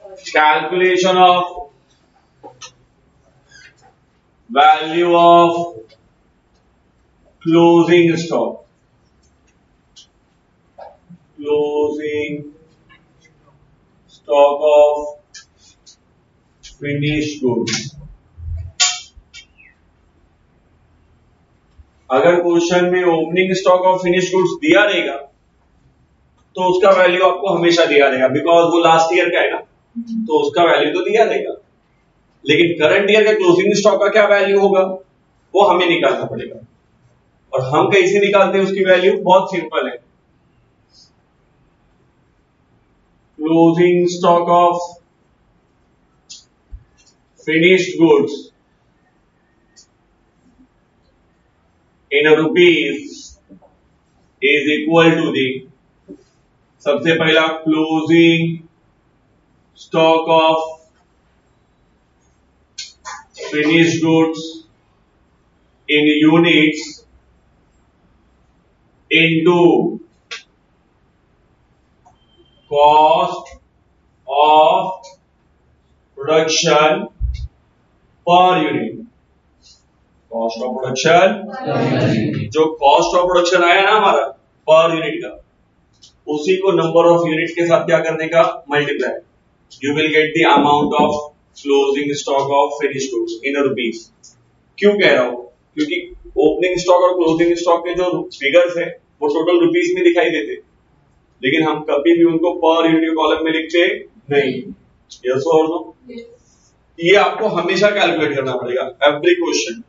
Calculation of value of closing stock. Closing stock of finished goods. अगर question में opening stock of finish goods दिया रहेगा तो उसका वैल्यू आपको हमेशा दिया रहेगा, बिकॉज वो लास्ट ईयर का है ना, तो उसका वैल्यू तो दिया रहेगा। लेकिन करंट ईयर का क्लोजिंग स्टॉक का क्या वैल्यू होगा वो हमें निकालना पड़ेगा। और हम कैसे निकालते हैं उसकी वैल्यू? बहुत सिंपल है। Closing stock of finished goods in rupees is equal to the, सबसे पहला closing stock of finished goods in units into cost of production per unit। Cost of production, जो कॉस्ट ऑफ प्रोडक्शन आया ना हमारा per unit का, उसी को number of unit के साथ क्या करने का? Multiply. You will get the amount of closing stock of finished goods in rupees. क्यों कह रहा हूं? क्योंकि ओपनिंग स्टॉक और क्लोजिंग स्टॉक के जो फिगर्स है वो टोटल रुपीज में दिखाई देते, लेकिन हम कभी भी उनको पर यूनिट कॉलम में लिखते नहीं। यस और नो? ये आपको हमेशा कैलकुलेट करना पड़ेगा। Every question,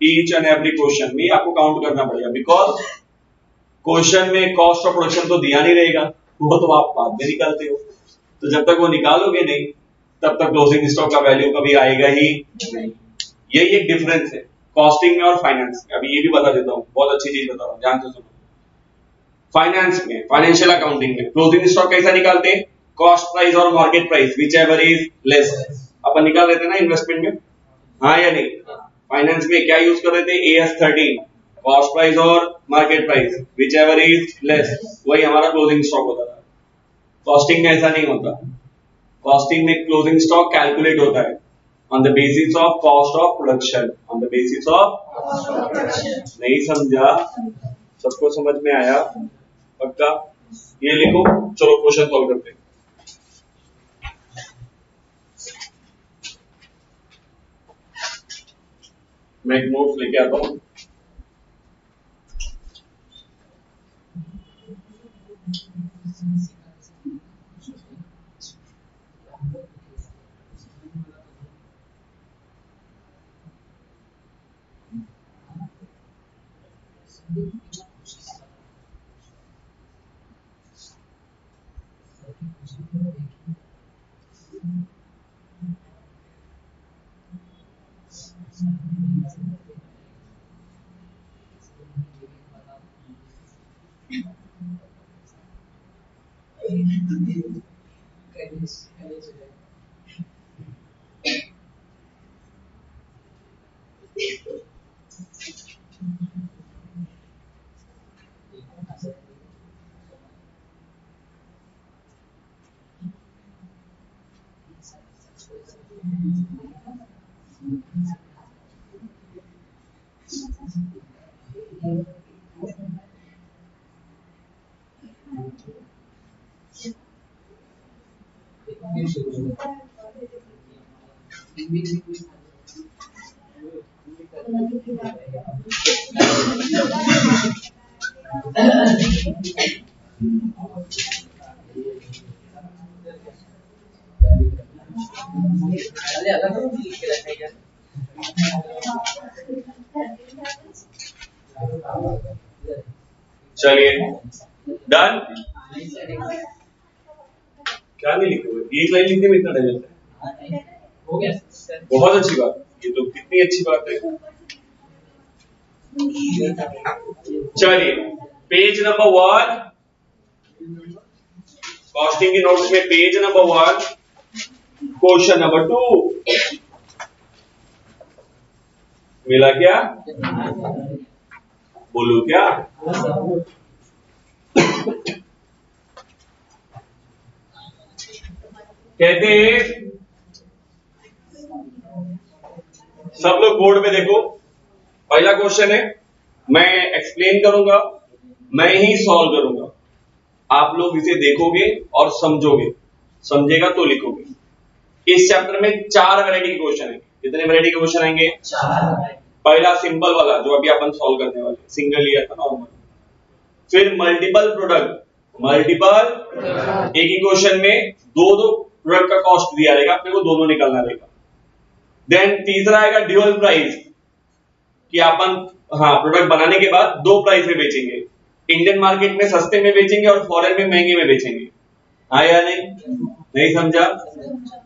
each and every question में आपको काउंट करना पड़ेगा, बिकॉज क्वेश्चन में कॉस्ट ऑफ प्रोडक्शन तो दिया नहीं रहेगा, वो तो आप बाद में निकालते हो। तो जब तक वो निकालोगे नहीं तब तक क्लोजिंग स्टॉक का वैल्यू कभी आएगा ही नहीं। यही एक डिफरेंस है कॉस्टिंग में और फाइनेंस में। अभी ये भी बता देता हूँ, बहुत अच्छी चीज बता रहा हूँ, ध्यान से सुनो। फाइनेंस में, फाइनेंशियल अकाउंटिंग में क्लोजिंग स्टॉक कैसा निकालते हैं? कॉस्ट प्राइस और market price whichever is less, अपन निकाल लेते हैं ना इन्वेस्टमेंट में, हाँ या नहीं? फाइनेंस में क्या यूज कर रहे थे? AS13, कॉस्ट प्राइस और market price whichever is less, वही हमारा क्लोजिंग स्टॉक होता था। कॉस्टिंग में ऐसा नहीं होता। कॉस्टिंग में क्लोजिंग स्टॉक कैलकुलेट होता है on the basis of cost of production, on the basis of. नहीं समझा? सबको समझ में आया? पक्का? ये लिखो, चलो क्वेश्चन सॉल्व करते हैं। मैं एक नोट्स लेके आता हूं। चलिए डन। क्या नहीं लिखे हुए? एक लाइन लिखने में इतना टाइम लगता है? हो गया, बहुत अच्छी बात। ये तो कितनी अच्छी बात है। चलिए पेज नंबर 1, कॉस्टिंग के नोट्स में पेज नंबर 1, क्वेश्चन नंबर 2 मिला क्या? बोलो क्या? कहते हैं, सब लोग बोर्ड में देखो, पहला क्वेश्चन है, मैं एक्सप्लेन करूंगा, मैं ही सॉल्व करूंगा, आप लोग इसे देखोगे और समझोगे, समझेगा तो लिखोगे। इस चैप्टर में 4 वैरायटी के क्वेश्चन आएंगे। कितने वैरायटी के क्वेश्चन आएंगे? 4। पहला सिंपल वाला जो अभी अपन सॉल्व करने वाले, सिंगल लिया था नॉर्मल। फिर मल्टीपल प्रोडक्ट, मल्टीपल एक ही क्वेश्चन में दो प्रोडक्ट का कॉस्ट दिया रहेगा, अपने को दोनों निकालना रहेगा। देन तीसरा आएगा ड्यूअल प्राइस, कि अपन प्रोडक्ट बनाने के बाद 2 प्राइस में बेचेंगे, इंडियन मार्केट में सस्ते में बेचेंगे और फॉरेन में महंगे में बेचेंगे। हाँ या नहीं समझा?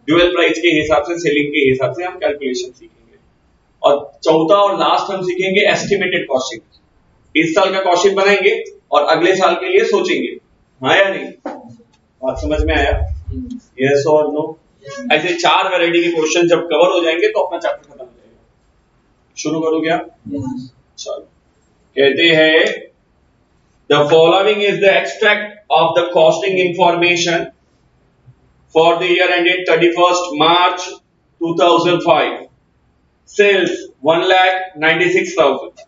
ड्यूअल प्राइस के हिसाब से, सेलिंग के हिसाब से हम कैलकुलेशन सीखेंगे। और चौथा और लास्ट हम सीखेंगे एस्टिमेटेड कॉस्टिंग। इस साल का कॉस्टिंग बनाएंगे और अगले साल के लिए सोचेंगे। हाँ या नहीं? बात समझ में आया? यस और नो? ऐसे 4 वैरायटी के क्वेश्चन जब कवर हो जाएंगे तो अपना चैप्टर खत्म हो जाएगा। शुरू करो क्या? चलो, कहते हैं the following is the extract of the costing information for the year ended 31st March 2005. Sales 1,96,000.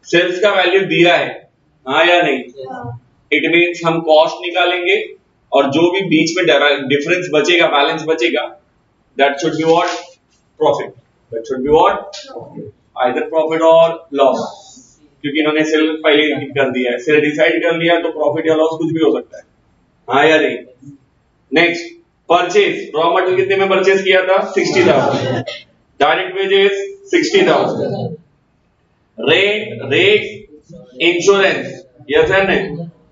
Sales का वैल्यू दिया है, हाँ या नहीं? इट मीन्स हम कॉस्ट निकालेंगे और जो भी बीच में डिफरेंस बचेगा, बैलेंस बचेगा, that should be what? Profit. That should be what? Either profit और लॉस, क्योंकि इन्होंने सेल पहले ही कर दिया है, सेल डिसाइड कर लिया तो प्रॉफिट या लॉस कुछ भी हो सकता है। हाँ या नहीं? नेक्स्ट, परचेज, रॉ मटेरियल कितने में परचेज किया था? 60,000। Direct wages 60,000। Rate, insurance, yes and no,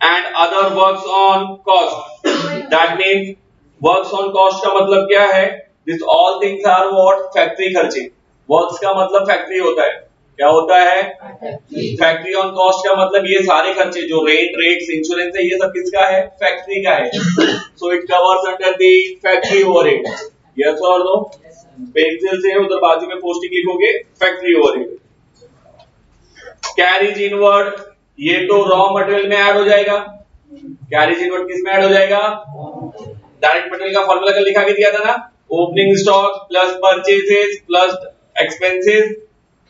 and other works on cost. That means works on cost का मतलब क्या है? This all things are what? Factory खर्चे। वर्क्स का मतलब फैक्ट्री होता है। क्या होता है? फैक्ट्री ऑन कॉस्ट का मतलब ये सारे खर्चे जो रेट्स, इंश्योरेंस है, ये सब किसका है? फैक्ट्री का है। So it covers under the factory overhead. Yes और नो? पेंसिल से उधर बाजू में पोस्टिंग लिखोगे, फैक्ट्री ओवरहेड। कैरीज इनवर्ड, ये तो रॉ मटेरियल में ऐड हो जाएगा। कैरीज इनवर्ड किस में ऐड हो जाएगा? डायरेक्ट मटेरियल का फॉर्मूला कल लिखा के दिया था ना, opening stock plus purchases plus expenses,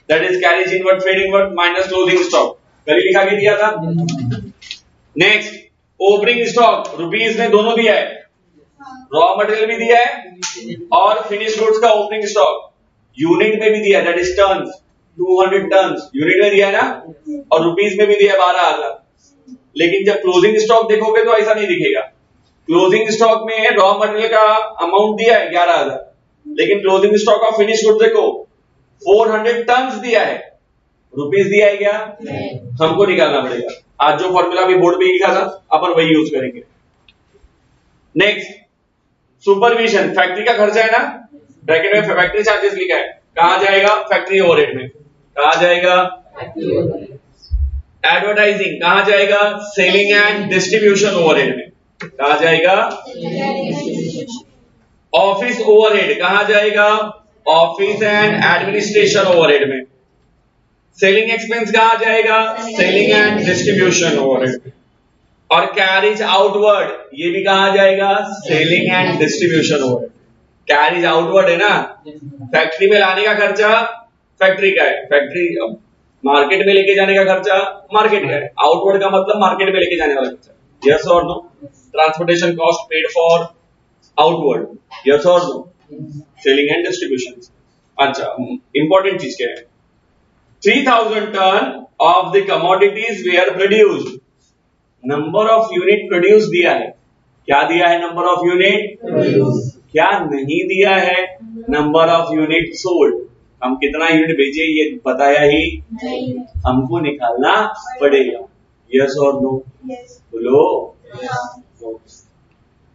that is carries inward trade inward minus closing stock, कल लिखा के दिया था। नेक्स्ट, ओपनिंग स्टॉक रुपीस में दोनों दिया है, रॉ मटेरियल भी दिया है और फिनिश गुड्स का ओपनिंग स्टॉक यूनिट में भी दिया है, that is tons, 200 tons unit में दिया है ना, और रुपीस में भी दिया है 12,000। लेकिन जब क्लोजिंग स्टॉक देखोगे तो ऐसा नहीं दिखेगा। क्लोजिंग स्टॉक में रॉ मटेरियल का अमाउंट दिया है 11,000, लेकिन closing stock of finish goods देखो 400 टन्स दिया है, रुपीस दिया है क्या? हमको निकालना पड़ेगा। आज जो फॉर्मूला भी बोर्ड पे लिखा था अपन वही यूज करेंगे। नेक्स्ट, सुपरविजन, फैक्ट्री का खर्चा है ना, ब्रैकेट में फैक्ट्री चार्जेस लिखा है, कहां जाएगा? फैक्ट्री ओवरहेड में। कहां जाएगा? एडवर्टाइजिंग कहां जाएगा? सेलिंग एंड डिस्ट्रीब्यूशन ओवरहेड में। कहां जाएगा? ऑफिस ओवरहेड कहां जाएगा? ऑफिस एंड एडमिनिस्ट्रेशन ओवरहेड में। सेलिंग एक्सपेंस कहां जाएगा? सेलिंग एंड डिस्ट्रीब्यूशन ओवरहेड में। और कैरिज आउटवर्ड, ये भी कहां जाएगा? Selling and distribution overhead. Carriage outward है ना, फैक्ट्री में लाने का खर्चा फैक्ट्री का है, फैक्ट्री मार्केट में लेके जाने का खर्चा मार्केट का है, आउटवर्ड का मतलब मार्केट में लेके जाने वाला खर्चा। यस और no? Transportation cost paid for outward, yes और नो? Selling and distribution. अच्छा, इंपॉर्टेंट चीज क्या है? 3,000 ton of the commodities were produced, number of unit produce दिया है। क्या दिया है? Number of unit. क्या नहीं दिया है? Number of unit sold. हम कितना यूनिट बेचे ये बताया ही नहीं, हमको निकालना पड़ेगा। यस और नो? बोलो।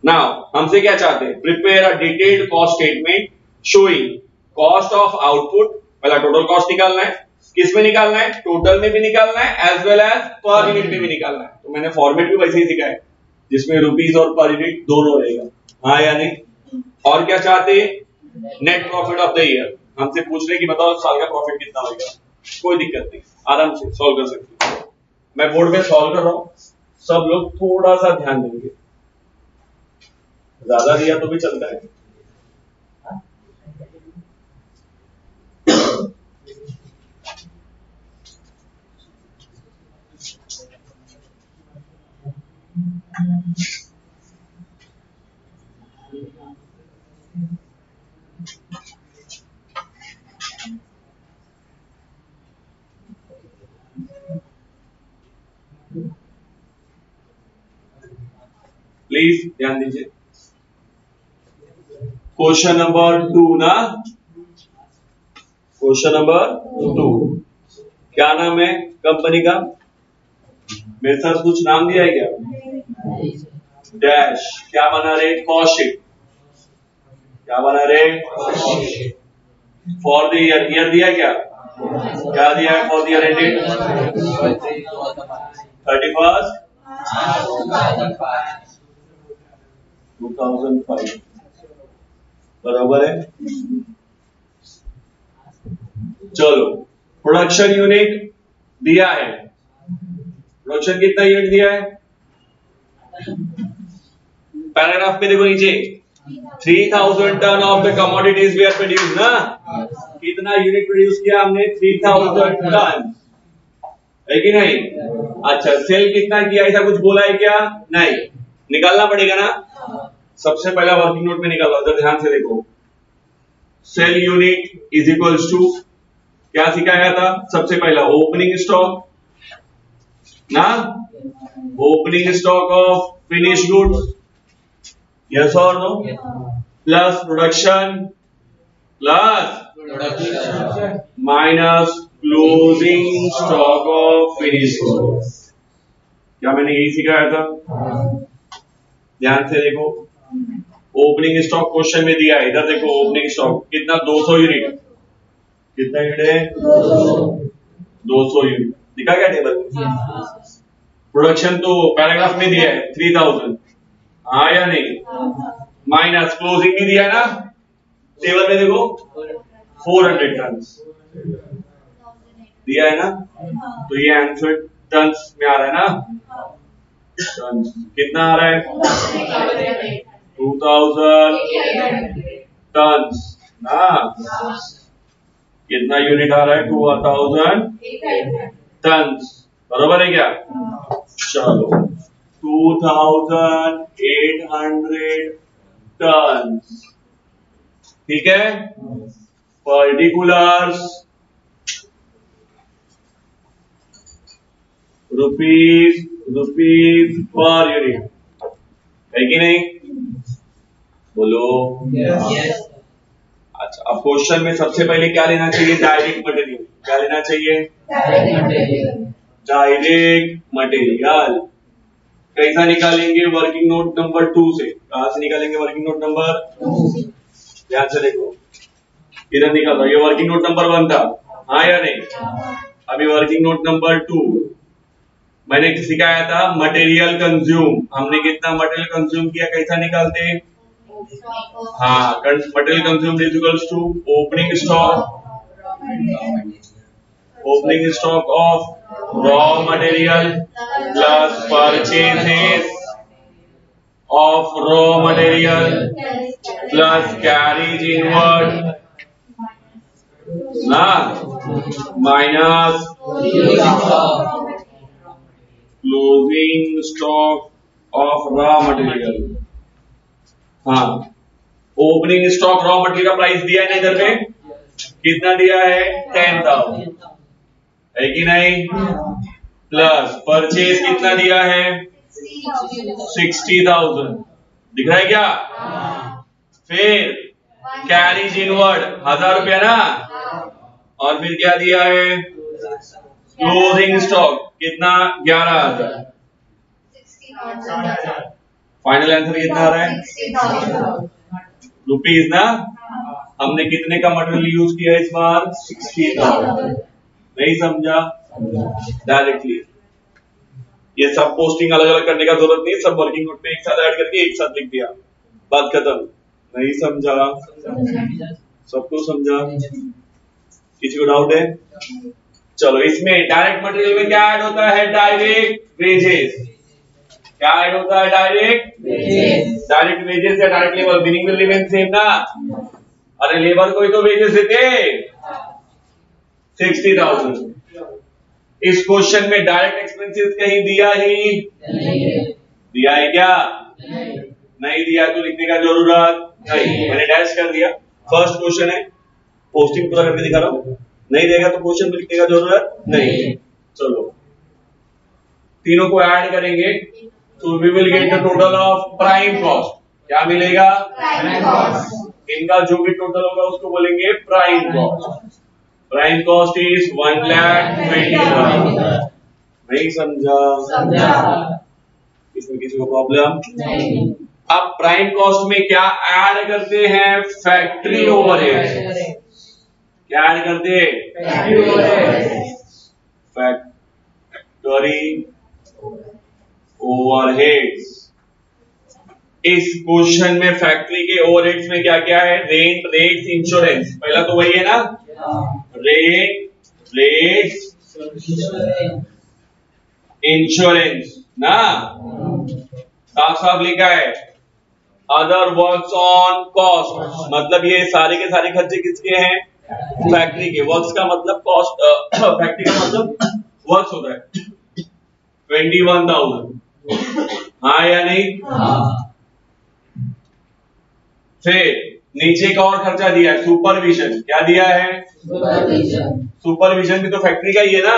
नाउ हमसे क्या चाहते हैं? Prepare a detailed cost statement showing cost of output. पहला टोटल कॉस्ट निकालना है, किस में निकालना है? टोटल में भी निकालना है as well as per unit में भी निकालना है। तो मैंने फॉर्मेट भी वैसे ही सिखाया जिसमें रुपीस और पर यूनिट दोनों रहेगा। हाँ या नहीं? और क्या चाहते हैं? Net profit of the year. हमसे पूछ रहे कि बताओ साल का प्रॉफिट कितना होगा। कोई दिक्कत नहीं, आराम से सॉल्व कर सकते हैं। मैं बोर्ड में सॉल्व कर रहा हूं, सब लोग थोड़ा सा ध्यान देंगे। ज्यादा दिया तो भी चलता है। प्लीज ध्यान दीजिए। क्वेश्चन नंबर 2 ना, क्वेश्चन नंबर 2 क्या नाम है कंपनी का? मेरे साथ कुछ नाम दिया है क्या? डैश। क्या बना रहे? कॉस्ट। क्या बना रहे? For the year. ईयर दिया क्या? क्या दिया है for the year ended? 31st 2005 बराबर है। चलो प्रोडक्शन यूनिट दिया है। प्रोडक्शन कितना यूनिट दिया है? पैराग्राफ में देखो नीचे 3000 ton of the commodities we are produce ना। कितना यूनिट प्रोड्यूस किया हमने? 3000 टन, है कि नहीं? अच्छा सेल कितना किया? ऐसा कुछ बोला है क्या? नहीं। निकालना पड़ेगा ना। सबसे पहला वर्किंग नोट में निकालो, अगर ध्यान से देखो। Sale unit is equals to क्या सिखाया था? सबसे पहला ओपनिंग स्टॉक ना, opening stock of finish goods, yes और no, plus production plus minus closing stock of finish goods. क्या मैंने यही सिखाया था? ध्यान से देखो, ओपनिंग स्टॉक क्वेश्चन में दिया है। इधर देखो ओपनिंग स्टॉक कितना? 200 यूनिट। कितना यूनिट है? 200 यूनिट। दिखा क्या टेबल में? प्रोडक्शन तो पैराग्राफ में दिया है 3000, हाँ या नहीं? माइनस क्लोजिंग भी दिया है ना, टेबल में देखो 400 टन दिया है ना। तो ये आंसर टन्स में आ रहा है ना। टन्स कितना आ रहा है? 2000 टन्स ना। कितना यूनिट आ रहा है? 2000 टन्स, बराबर है क्या? चलो 2800 टन्स, ठीक है। पर्टिकुलर्स रुपीज पर यूनिट, है कि नहीं? बोलो yes. अच्छा अब क्वेश्चन में सबसे पहले क्या लेना चाहिए? Direct material. क्या लेना चाहिए? Direct material. कैसा निकालेंगे? वर्किंग नोट नंबर 2 से। कहां से निकालेंगे वर्किंग नोट नंबर 2? ध्यान से देखो, इधर निकाल रहा। ये वर्किंग नोट नंबर 1 था, हाँ या नहीं? अभी वर्किंग नोट नंबर 2 मैंने सिखाया था मटेरियल कंज्यूम। हमने कितना मटेरियल कंज्यूम किया? कैसा निकालते हैं? हाँ, material consume is equals to opening stock of raw material plus purchases of raw material plus carriage inward ना, minus closing stock of raw material. हाँ, opening stock raw material price दिया है ना इधर पे? कितना दिया है? 10,000, है कि नहीं? प्लस परचेज कितना दिया है? 60,000, दिख रहा है क्या? फिर कैरीज इनवर्ड 1000 रुपया ना, और फिर क्या दिया है? क्लोजिंग स्टॉक कितना? 11,000। फाइनल आंसर कितना आ रहा है? रुपीज ना। हमने कितने का मटेरियल यूज किया इस बार? 60,000। नहीं समझा? डायरेक्टली ये सब पोस्टिंग अलग अलग करने का जरूरत नहीं, सब वर्किंग नोट में एक साथ ऐड करके एक साथ लिख दिया, बात खत्म। नहीं समझा? सबको समझा? किसी को डाउट है? चलो इसमें डायरेक्ट मटेरियल में क्या ऐड होता है? Direct wages. क्या ऐड होता है? डायरेक्ट वेजेस या direct labour, meaning will remain same ना। अरे लेबर को ही तो वेजेस देते 60,000। इस क्वेश्चन में डायरेक्ट एक्सपेंसेस कहीं दिया ही दिया है क्या? नहीं दिया तो लिखने का जरूरत नहीं, मैंने डैश कर दिया। फर्स्ट क्वेश्चन है, पोस्टिंग पूरा करके दिखा रहा हूं। नहीं देगा तो क्वेश्चन में लिखने का जरूरत नहीं। चलो तीनों को ऐड करेंगे तो we will get the total of prime cost. क्या मिलेगा? Prime cost. इनका जो भी टोटल होगा उसको बोलेंगे prime cost. Prime cost is 1,20,000। नहीं समझा? इसमें किसी को प्रॉब्लम नहीं। अब प्राइम कॉस्ट में क्या ऐड करते हैं? Factory overhead. क्या ऐड करते हैं? Factory overheads. इस क्वेश्चन में फैक्ट्री के ओवरहेड्स में क्या क्या है? Rent, rates, insurance. पहला तो वही है ना, रेंट, रेट्स, इंश्योरेंस ना। साफ साफ लिखा है अदर वर्क्स ऑन कॉस्ट, मतलब ये सारे के सारे खर्चे किसके हैं? फैक्ट्री के। वर्क्स का मतलब कॉस्ट, फैक्ट्री का मतलब वर्क्स होता है। 21,000। हाँ या नहीं? फिर नीचे का और खर्चा दिया है, सुपरविजन। क्या दिया है? सुपरविजन भी तो फैक्ट्री का ही है ना,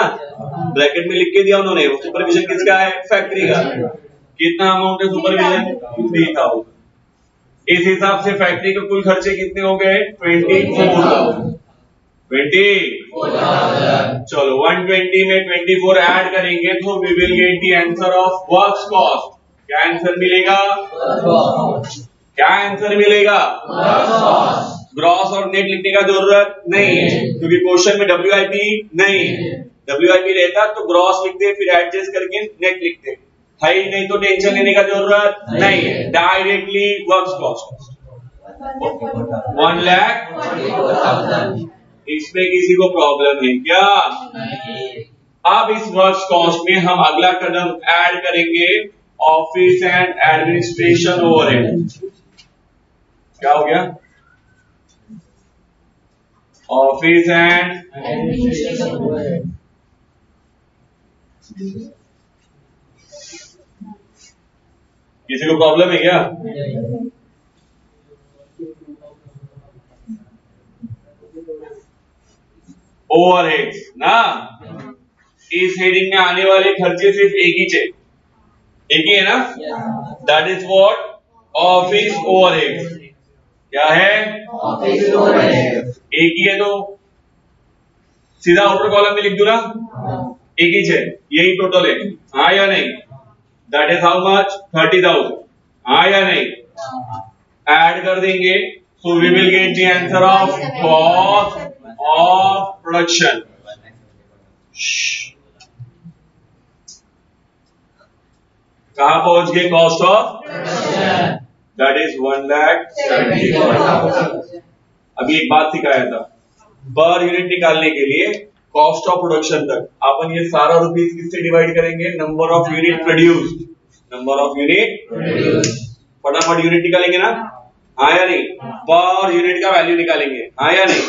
ब्रैकेट में लिख के दिया उन्होंने। सुपरविजन किसका है? फैक्ट्री का। कितना अमाउंट है सुपरविजन? 3,000। इस हिसाब से फैक्ट्री के कुल खर्चे कितने हो गए? 24,000। 24,000। चलो 120 में 24 ऐड करेंगे तो we will get the answer of works cost. क्या आंसर मिलेगा? क्या आंसर मिलेगा? ग्रॉस और नेट लिखने का जरूरत नहीं है क्योंकि क्वेश्चन में WIP नहीं है। WIP रहता तो ग्रॉस लिखते, फिर एडजस्ट करके नेट लिखते। है ही नहीं तो टेंशन लेने का जरूरत नहीं है, डायरेक्टली वर्क्स कॉस्ट 1,40,000। इसमें किसी को प्रॉब्लम है क्या? अब इस वर्क्स कॉस्ट में हम अगला कदम ऐड करेंगे ऑफिस एंड एडमिनिस्ट्रेशन ओवरहेड। क्या हो गया? Office and administration overhead. किसी को प्रॉब्लम है क्या? ओवरहेड्स ना, इस हेडिंग में आने वाले खर्चे सिर्फ एक ही है ना, that is what? Office overheads. क्या है? Office overhead. एक ही है तो सीधा आउटर कॉलम में लिख दूं ना, एक ही है, यही टोटल है। हाँ या नहीं? That is how much? 30,000। हाँ या नहीं? ऐड कर देंगे so we will get the answer of cost of production. कहां पहुंच गए? Cost of production, that is 1,70,000। अभी एक बात सिखाया था, पर यूनिट निकालने के लिए कॉस्ट ऑफ प्रोडक्शन तक अपन ये सारा रुपीस किससे डिवाइड करेंगे? Number of unit produced. Number of unit produced. फटाफट यूनिट निकालेंगे ना? हाँ या नहीं? पर यूनिट का वैल्यू निकालेंगे। हाँ या नहीं?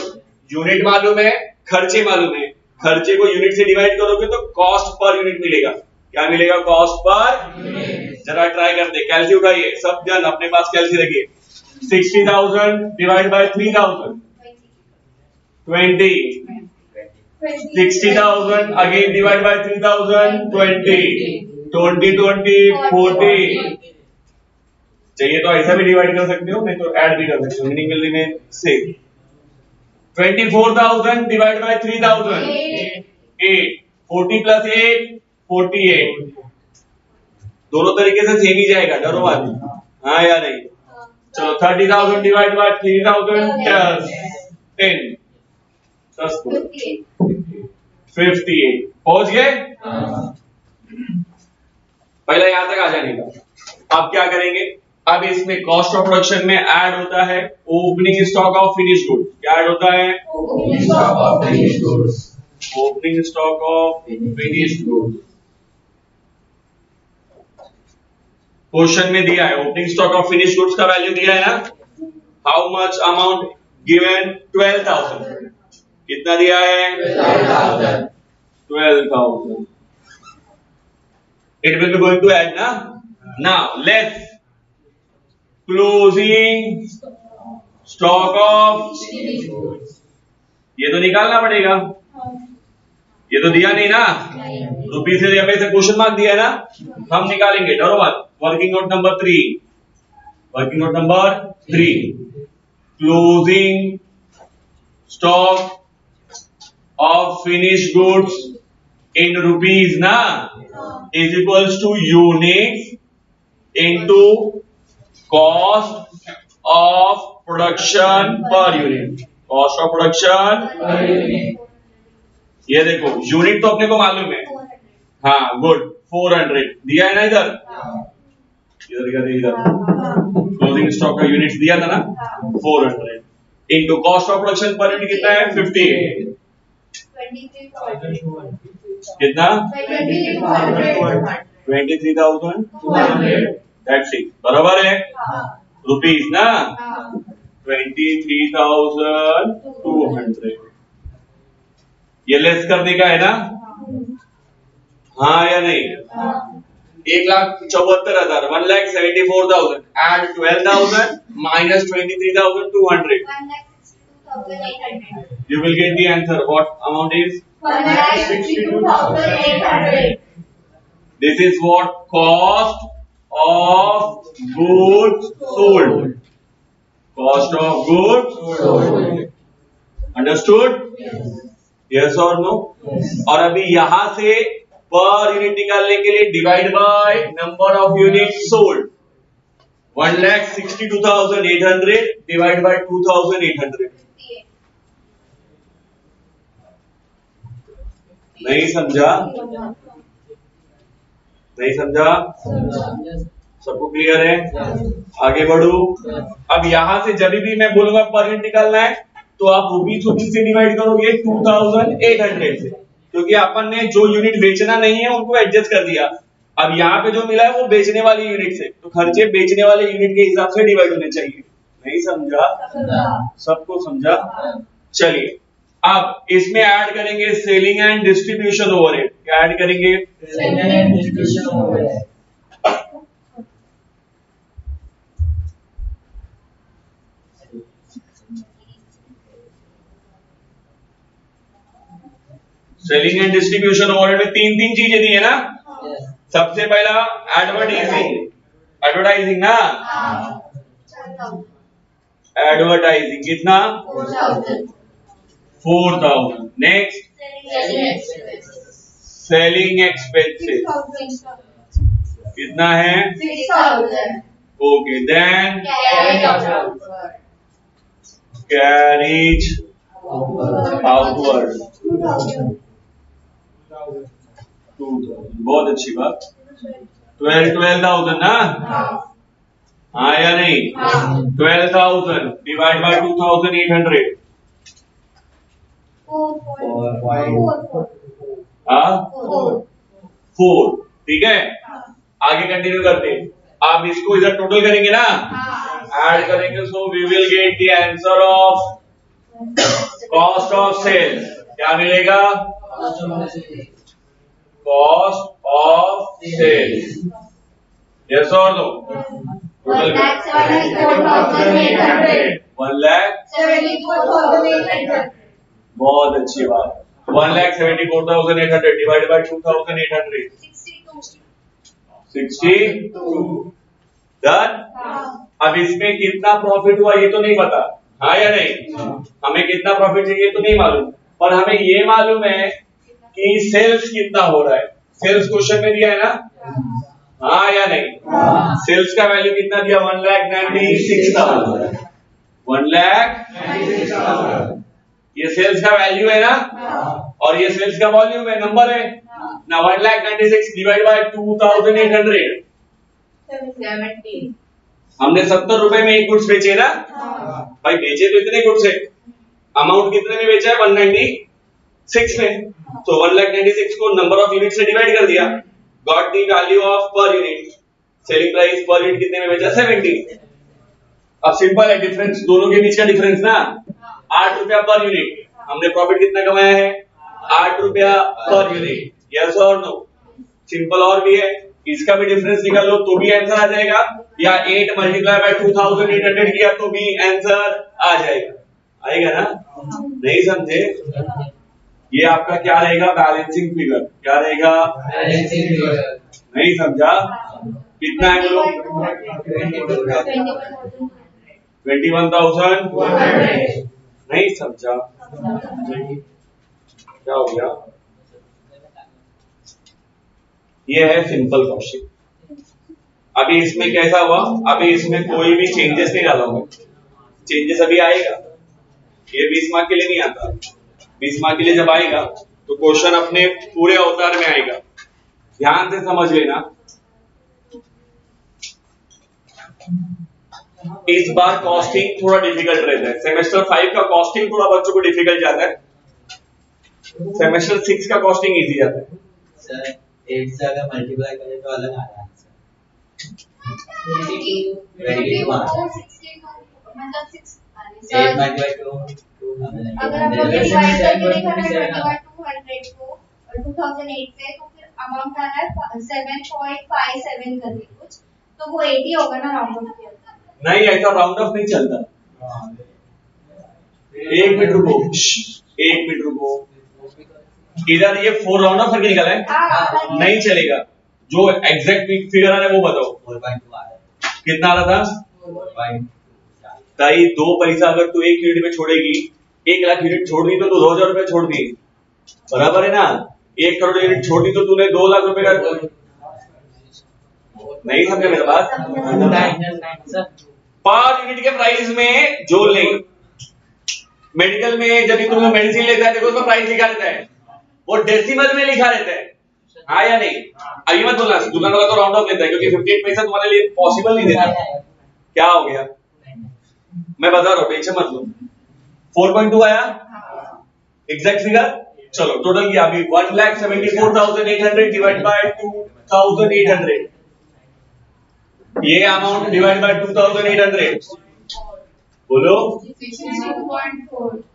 यूनिट मालूम है, खर्चे मालूम है। खर्चे को यूनिट से डिवाइड करोगे तो कॉस्ट पर यूनिट मिलेगा। क्या मिलेगा? Cost per unit. जरा ट्राई करते, कैलसी उठाइए सब जन, अपने पास कैलसी रखिए। 60,000 divide by 3,000 20। 60,000 again divide by 3,000 20। 20 40। चाहिए तो ऐसा भी डिवाइड कर सकते हो, नहीं तो ऐड भी कर सकते हो, meaning will remain same. 24,000 divide by 3,000 8। 40 plus 8 48। दोनों तरीके से सेम ही जाएगा, डरो मत। हाँ या नहीं? चलो 30,000 डिवाइड बाय 3,000 10 10 58। पहुंच गए? पहले यहां तक आ जाने का। अब क्या करेंगे? अब इसमें कॉस्ट ऑफ प्रोडक्शन में ऐड होता है opening stock of finished goods. क्या ऐड होता है? Opening stock of finished goods. Opening stock of finished goods. Question में दिया है opening stock of finish goods का वैल्यू दिया है ना, हाउ मच अमाउंट गिवन 12,000, कितना दिया है 12,000. It will be going to add na. Now let's closing stock of, ये तो निकालना पड़ेगा, ये तो दिया नहीं ना, रुपी से यहाँ पे से क्वेश्चन मार्क दिया है ना, हम निकालेंगे, डरो मत. Working note number 3, working note number 3, closing stock of finish goods in rupees na is equals to units into cost of production per unit. Cost of production per unit. ये देखो unit तो अपने को मालूम है, हाँ गुड, 400 दिया है ना इधर, इधर क्लोजिंग स्टॉक का यूनिट दिया था ना 400 into cost of production per unit कितना है 58, कितना 23,200, दैट्स इट, बराबर है रुपीस ना 23,200. ये लेस करने का है ना, हाँ या नहीं, 1,74,000, 1,74,000 add 12,000 minus 23,200, you will get the answer. What amount is 1,62,800. This is what cost of goods sold. Cost of goods sold. Understood? Yes or no? और अभी यहां से पर यूनिट निकालने के लिए divide by number of unit sold, 1,62,800 divide by 2,800. नहीं समझा? नहीं समझा? सबको क्लियर है? आगे बढ़ू. अब यहां से जब भी मैं बोलूंगा पर यूनिट निकालना है तो आप रुपीस से डिवाइड करोगे 2,800 से, क्योंकि अपन ने जो यूनिट बेचना नहीं है उनको एडजस्ट कर दिया. अब यहाँ पे जो मिला है वो बेचने वाली यूनिट से, तो खर्चे बेचने वाले यूनिट के हिसाब से डिवाइड होने चाहिए. नहीं समझा? सबको समझा? चलिए अब इसमें ऐड करेंगे सेलिंग एंड डिस्ट्रीब्यूशन ओवरहेड. क्या ऐड करेंगे? Selling and distribution overhead. Selling and distribution overhead में तीन चीजें दी है ना. सबसे पहला एडवर्टाइजिंग, एडवर्टाइजिंग ना, एडवर्टाइजिंग कितना 4,000. नेक्स्ट सेलिंग एक्सपेंसेस कितना है 6,000. ओके. Then carriage outward 2,000. बहुत अच्छी बात. 12,000 ना, हाँ या नहीं? 12,000 डिवाइड बाय 2,800, हाँ 4. ठीक है, आगे कंटिन्यू करते हैं. आप इसको इधर टोटल करेंगे ना, ऐड करेंगे, so we will get the answer of cost of sales. क्या मिलेगा? Cost of sales. यस और नो? टोटल 1,74,800. 1,74,800. बहुत अच्छी बात. 1,74,800 डिवाइड बाय 2,800, 62. डन. अब इसमें कितना प्रॉफिट हुआ ये तो नहीं पता, हाँ या नहीं? हमें कितना प्रॉफिट चाहिए तो नहीं मालूम, पर हमें ये मालूम है कि सेल्स कितना हो रहा है. सेल्स क्वेश्चन में दिया है ना, हाँ या नहीं? सेल्स का वैल्यू कितना दिया? 1,96,000. 1,96,000 ये सेल्स का वैल्यू है ना, और ये सेल्स का वॉल्यूम है, नंबर है ना. 1,96,000 डिवाइड बाय 2,800, 70. हमने 70 रुपए में एक गुड्स बेचे ना. भाई बेचे तो इतने गुड्स है, अमाउंट कितने में बेचा है? 196 में. तो 1,96,000 को नंबर ऑफ यूनिट से डिवाइड कर दिया, got the value of per unit selling price per unit कितने में बेचा? 70। अब सिंपल है, डिफरेंस दोनों के बीच का डिफरेंस ना 8 रुपया पर यूनिट। हमने प्रॉफिट कितना कमाया है? 8 रुपया पर यूनिट। यस और नो? सिंपल। और भी है, इसका भी डिफरेंस निकाल लो तो भी आंसर आ जाएगा, या 8 मल्टीप्लाई बाय 2800 किया तो भी आंसर आ जाएगा। आएगा ना? नहीं समझे? ये आपका क्या रहेगा? Balancing figure. क्या रहेगा? Balancing figure. नहीं समझा? कितना है बोलो? 21,200। नहीं समझा? क्या हो गया? ये है सिंपल क्वेश्चन। अभी इसमें कैसा हुआ? अभी इसमें कोई भी चेंजेस नहीं डाला होगा। चेंजेस अभी आएगा, ये 20 मार्क के लिए नहीं आता। 20 मार्क के लिए जब आएगा तो क्वेश्चन अपने पूरे अवतार में आएगा। ध्यान से समझ लेना। इस बार कॉस्टिंग थोड़ा डिफिकल्ट रहता है। सेमेस्टर 5 का कॉस्टिंग थोड़ा बच्चों को डिफिकल्ट जाता है, सेमेस्टर 6 का कॉस्टिंग इजी जाता है। सर 8 से अगर मल्टीप्लाई करें तो अलग आ रहा है आंसर। 22 मतलब 6 8 मल्टीप्लाई 2 अगर हम लोग डिवाइड करके देखा ना 21,200 को 2008 से, तो फिर अमाउंट आ रहा है 7.57 करके कुछ, तो वो 80 होगा ना राउंड ऑफ किया? नहीं, ऐसा राउंड ऑफ नहीं चलता। एक मिनट रुको, एक मिनट रुको। इधर ये 4 राउंड ऑफ करके निकाला है, नहीं चलेगा। जो एग्जैक्ट फिगर आ रहा है वो बताओ। 4.2 आ रहा है। कितना आ रहा था? 4.2। ताई 2 पैसा अगर तू 1 यूनिट में छोड़ेगी, 1 लाख यूनिट छोड़ दी तो तू 2,000 रुपए छोड़ दी, बराबर है ना? 1 करोड़ यूनिट छोड़ दी तो तूने 2 लाख रुपए का। नहीं समझे मेरा बात? पर यूनिट के प्राइस में जोड़ लेंगे। मेडिकल में जब तुम मेडिसिन लेता है देखो उसमें प्राइस लिखा रहता है, वो डेसिमल में लिखा रहता है, हाँ या नहीं? अभी मत बोलना, दुकान वाला तो राउंड ऑफ लेता है क्योंकि 58 पैसा तुम्हारे लिए पॉसिबल नहीं देना। क्या हो गया? मैं बता रहा हूँ, टेंशन मत लो। 4.2 आया एग्जैक्ट फिगर। चलो टोटल किया अभी 1,74,800 डिवाइड बाय 2,800। ये अमाउंट डिवाइड बाय 2,800 बोलो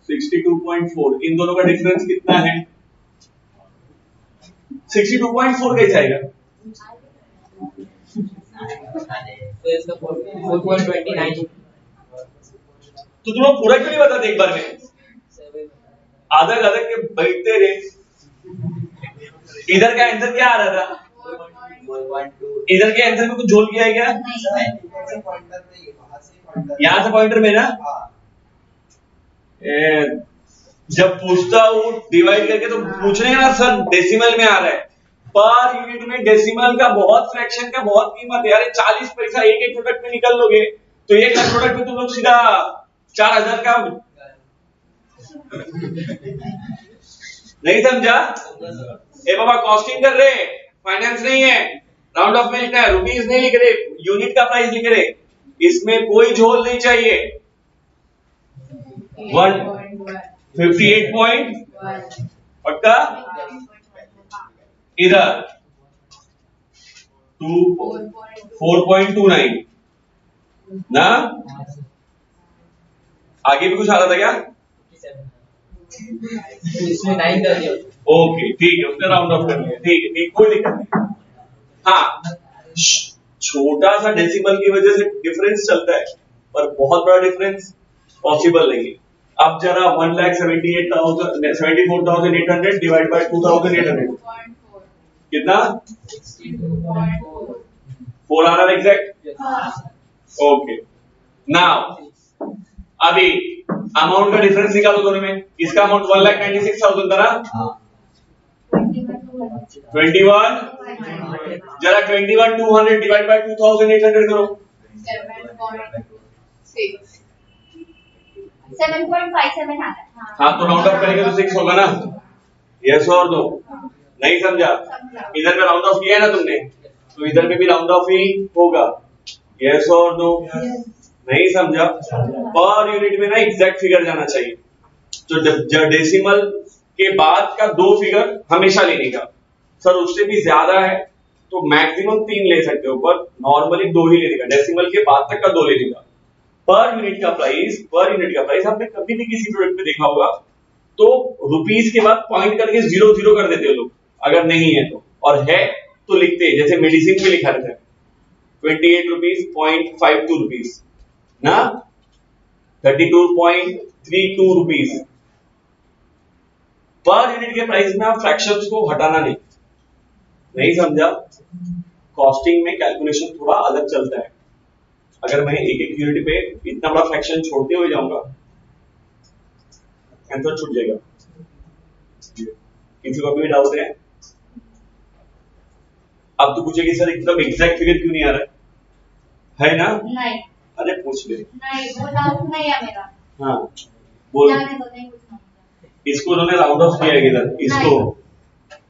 62.4। इन दोनों का डिफरेंस कितना है? 62.4 कैसे आएगा? तो इसका 4.29। तो तुम लोग पूरा क्यों नहीं बताते एक बार में? आधा आधा के बैठते रहे। इधर का आंसर क्या आ रहा था? 4.2। इधर के आंसर में कुछ जोड़ किया है क्या? यहाँ से पॉइंटर में ना जब पूछता हूँ डिवाइड करके तो पूछने ना सर डेसिमल में आ रहा है। पर यूनिट में डेसिमल का बहुत फ्रैक्शन का बहुत कीमत है यार। 40 पैसा एक एक प्रोडक्ट में निकल लोगे तो 1 लाख प्रोडक्ट में तुम लोग सीधा 4,000 का। नहीं समझा? ए बाबा कॉस्टिंग कर रहे, फाइनेंस नहीं है, राउंड ऑफ में लिखना है, रुपीस नहीं लिख रहे, यूनिट का प्राइस लिख रहे। इसमें कोई झोल नहीं चाहिए। 158 पक्का? इधर 4.29 ना? आगे भी कुछ आ रहा था क्या? इसमें 9 कर दिया। ओके ठीक है, उसने राउंड ऑफ कर लिया। ठीक है, ठीक, कोई दिक्कत नहीं। हाँ, छोटा सा डेसिमल की वजह से डिफरेंस चलता है, पर बहुत बड़ा डिफरेंस पॉसिबल नहीं है। अब जरा 1,74,800 डिवाइड बाय 2,800 कितना? 4 आ रहा है एग्जैक्ट। ओके, नाउ अभी अमाउंट का डिफरेंस निकालो दोनों में। इसका अमाउंट 1,96,000 था ना? 21 जरा 21,200 डिवाइड बाय 2,800 करो। 7.57 आता है। हाँ तो राउंड ऑफ करेंगे तो 6 होगा ना? यस और नो? नहीं समझा? इधर में राउंड ऑफ किया है ना तुमने, तो इधर में भी राउंड ऑफ ही होगा। यस और नो? नहीं समझा? पर यूनिट में ना एग्जैक्ट फिगर जाना चाहिए। तो डेसिमल के बाद का 2 फिगर हमेशा लेने का। सर उससे भी ज्यादा है तो मैक्सिमम 3 ले सकते हो, पर नॉर्मली 2 ही लेने का, डेसिमल के बाद तक का 2 लेने का। पर यूनिट का प्राइस आपने कभी भी किसी प्रोडक्ट में देखा होगा तो रुपीस के बाद पॉइंट करके 0 कर देते हो लोग, अगर नहीं है तो, और है तो लिखते हैं, जैसे मेडिसिन में लिखा रहता है 28 रुपीस 0.52 रुपीस ना, 32.32 रुपीस। पर यूनिट के प्राइस में आप फ्रैक्शंस को हटाना नहीं समझा? कॉस्टिंग में कैलकुलेशन थोड़ा अलग चलता है। अगर मैं एक एक यूनिट पे इतना बड़ा फ्रैक्शन छोड़ते हुए जाऊंगा, आंसर छूट जाएगा। किसी को भी डाउट है? अब तो पूछेगी सर एकदम एग्जैक्ट फिगर क्यों नहीं आ रहा है ना? नहीं। अरे पूछ ले। नहीं, वो डाउट नहीं है मेरा। हाँ बोल। जाने दो, नहीं पूछना। इसको उन्होंने राउंड ऑफ किया है किधर? इसको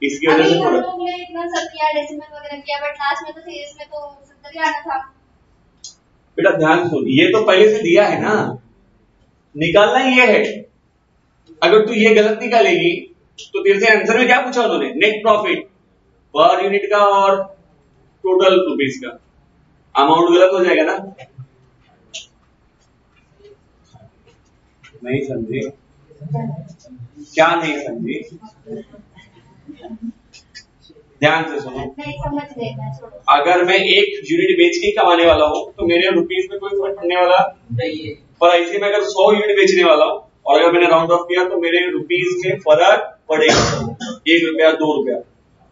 इसकी वजह से हम लोग ने इतना सब किया, डेसिमल वगैरह किया, बट लास्ट में तो सीरीज में तो 70 ही आना था। बेटा ध्यान सुन, ये तो पहले से दिया है ना, निकालना ही ये है। अगर तू ये गलत निकालेगी तो तेरे से आंसर में क्या पूछा उन्होंने? नेट प्रॉफिट पर यूनिट का और टोटल रुपीस का, अमाउंट गलत हो जाएगा ना? नहीं समझे? क्या नहीं समझे? ध्यान से सुनो। नहीं समझ गए, मैं छोड़ो। अगर मैं एक यूनिट बेच के कमाने वाला हूं तो मेरे रुपीस में कोई फर्क पड़ने वाला नहीं है, पर ऐसे में अगर 100 यूनिट बेचने वाला हूं और अगर मैंने राउंड ऑफ किया तो मेरे रुपीस में फर्क पड़ेगा, 1 रुपया 2 रुपया।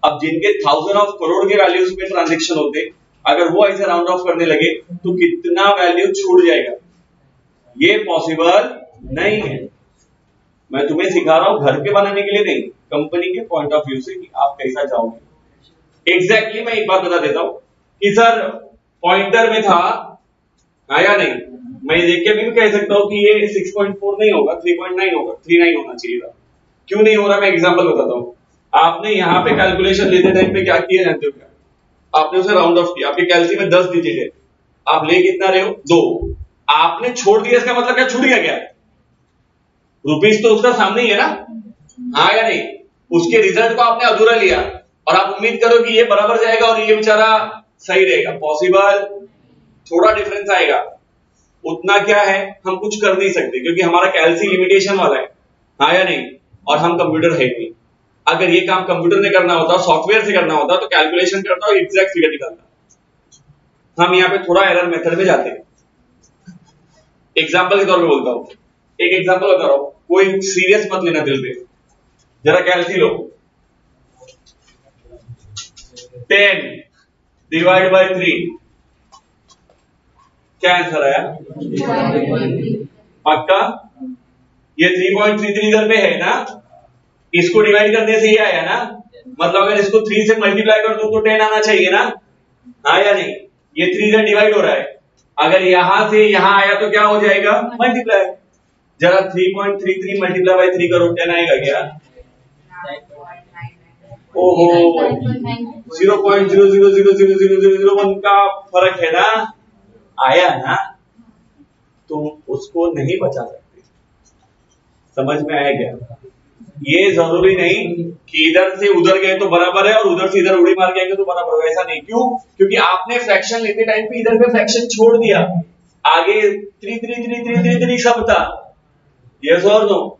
अब जिनके 1000 ऑफ करोड़ के वैल्यूज में ट्रांजैक्शन होते, अगर वो ऐसे राउंड ऑफ करने लगे तो कितना वैल्यू छूट जाएगा? ये पॉसिबल नहीं है। मैं तुम्हें सिखा रहा हूं घर के बनाने के लिए नहीं, कंपनी के पॉइंट ऑफ व्यू से कि आप कैसा चाहोगे। एग्जैक्टली मैं एक बात बता देता हूं कि सर पॉइंटर में था आया नहीं, मैं देख के भी कह सकता हूं कि ये 6.4 नहीं होगा, 3.9 होगा, 3.9 होना चाहिए था। क्यों नहीं हो रहा? मैं एग्जांपल बताता हूं। आपने यहां पे कैलकुलेशन लेते टाइम पे क्या किया जानते हो क्या? आपने उसे राउंड ऑफ किया, आपके कैलसी में 10 डिजिट है, आप ले कितना रहे हो? 2। आपने छोड़ दिया, इसका मतलब क्या छूट गया? क्या रुपीस तो उसका सामने ही है ना, हाँ या नहीं? उसके रिजल्ट को आपने अधूरा लिया और आप उम्मीद करो कि ये बराबर जाएगा और ये बेचारा सही रहेगा, पॉसिबल? थोड़ा डिफरेंस आएगा। उतना क्या है, हम कुछ कर नहीं सकते क्योंकि हमारा कैलसी लिमिटेशन वाला है, हाँ या नहीं? और हम कंप्यूटर है नहीं। अगर ये काम कंप्यूटर ने करना होता, सॉफ्टवेयर से करना होता, तो कैलकुलेशन करता और एग्जैक्ट फिगर निकालता। हम यहाँ पे थोड़ा एरर मेथड में जाते हैं। एग्जांपल के तौर पे बोलता हूं, एक एग्जांपल बता रहा हूं, कोई सीरियस मत लेना दिल पे, जरा कैलसी लो। 10 डिवाइड बाय 3, क्या आंसर आया? पक्का? ये 3.33 इधर पे है ना, इसको डिवाइड करने से ही आया ना, मतलब अगर इसको 3 से मल्टीप्लाई कर दूं तो 10 आना चाहिए ना, हाँ या नहीं? ये 3 से डिवाइड हो रहा है, अगर यहां से यहां आया तो क्या हो जाएगा? मल्टीप्लाई। जरा 3.33 मल्टीप्लाई बाय 3 करो, 10 आएगा क्या? ओहो 0.00000001 का फर्क है ना, आया ना? तुम उसको नहीं बचा सकते। समझ में आया क्या? ये जरूरी नहीं कि इधर से उधर गए तो बराबर है और उधर से इधर उड़ी मार के आएंगे तो बराबर होगा, ऐसा नहीं। क्यों? क्योंकि आपने फ्रैक्शन लेते टाइम पे इधर पे फ्रैक्शन छोड़ दिया, आगे 3 सब था, यस और नो?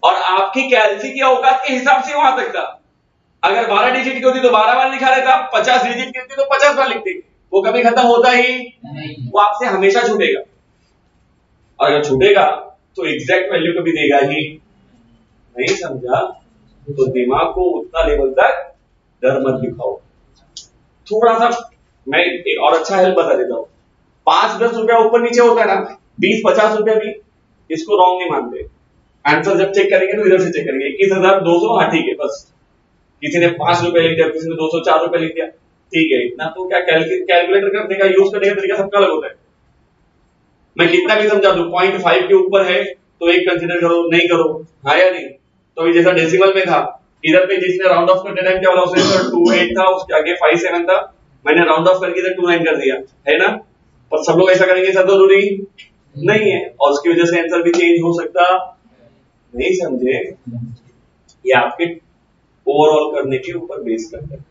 और आपकी कैलसी की औकात के हिसाब से वहां तक था। अगर 12 डिजिट की होती तो 12 बार लिखा रहता, 50 डिजिट की होती तो 50 बार लिखते, वो कभी खत्म होता ही नहीं, वो आपसे हमेशा छूटेगा। और अगर छूटेगा तो एग्जैक्ट वैल्यू कभी देगा ही नहीं, समझा? तो दिमाग को उतना लेवल तक डर मत दिखाओ। थोड़ा सा मैं एक और अच्छा हेल्प बता देता हूं, 5-10 रुपया ऊपर नीचे होता है ना, 20-50 रुपया भी, इसको रॉन्ग नहीं मानते। आंसर जब चेक करेंगे तो इधर से चेक करेंगे, 21,200, हाँ ठीक है, बस किसी ने 5 रुपए लिख दिया, किसी ने 204 रुपए लिख दिया, ठीक है, इतना तो क्या कैलकुलेटर करने का, यूज करने का तरीका सबका अलग होता है। मैं कितना भी समझा दूं, 0.5 के ऊपर है तो एक कंसीडर करो, नहीं करो, हाँ या नहीं? तो अभी जैसा डेसिमल में था, इधर पे जिसने राउंड ऑफ करते टाइम क्या बोला उसने, सर 28 था, उसके आगे 57 था, मैंने राउंड ऑफ करके इधर 29 कर दिया, है ना? पर सब लोग ऐसा करेंगे ऐसा जरूरी नहीं है, और उसकी वजह से आंसर भी चेंज हो सकता नहीं, समझे? ये आपके ओवरऑल करने के ऊपर बेस करता है।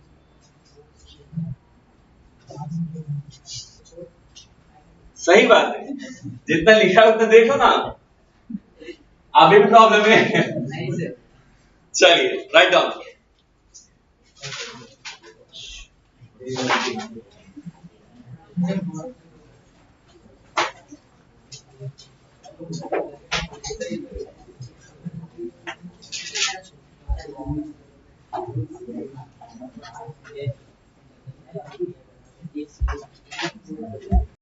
सही बात है, जितना लिखा है उतना देखो ना, अभी भी प्रॉब्लम है। नहीं सर। चलिए राइट डाउन।